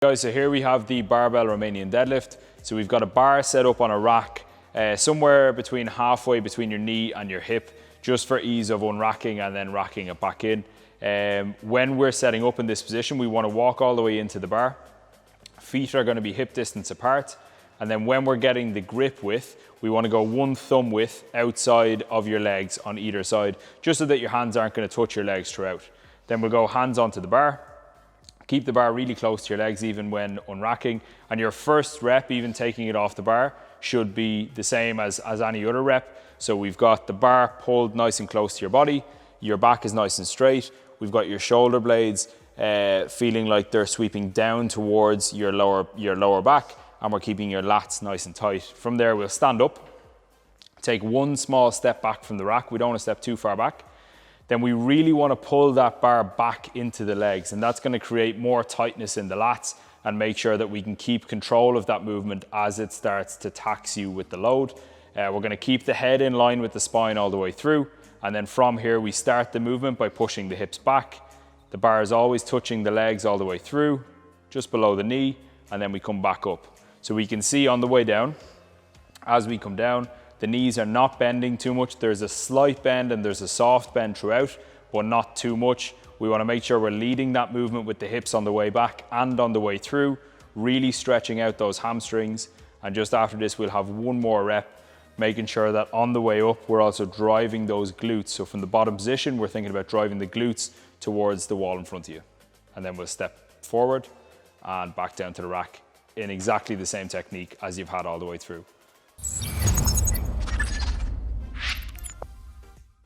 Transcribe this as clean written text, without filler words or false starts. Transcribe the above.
Guys, so here we have the barbell Romanian deadlift. So we've got a bar set up on a rack somewhere between halfway between your knee and your hip, just for ease of unracking and then racking it back in. When we're setting up in this position, we want to walk all the way into the bar. Feet are going to be hip distance apart. And then when we're getting the grip width, we want to go one thumb width outside of your legs on either side, just so that your hands aren't going to touch your legs throughout. Then we'll go hands onto the bar. Keep the bar really close to your legs even when unracking, and your first rep, even taking it off the bar, should be the same as any other rep. So we've got the bar pulled nice and close to your body, your back is nice and straight, we've got your shoulder blades feeling like they're sweeping down towards your lower back, and we're keeping your lats nice and tight. From there, we'll stand up, take one small step back from the rack. We don't want to step too far back. Then we really want to pull that bar back into the legs, and that's going to create more tightness in the lats and make sure that we can keep control of that movement as it starts to tax you with the load. We're going to keep the head in line with the spine all the way through, and then from here we start the movement by pushing the hips back. The bar is always touching the legs all the way through, just below the knee, and then we come back up. So we can see on the way down, as we come down, the knees are not bending too much. There's a slight bend and there's a soft bend throughout, but not too much. We want to make sure we're leading that movement with the hips on the way back and on the way through, really stretching out those hamstrings. And just after this, we'll have one more rep, making sure that on the way up, we're also driving those glutes. So from the bottom position, we're thinking about driving the glutes towards the wall in front of you. And then we'll step forward and back down to the rack in exactly the same technique as you've had all the way through.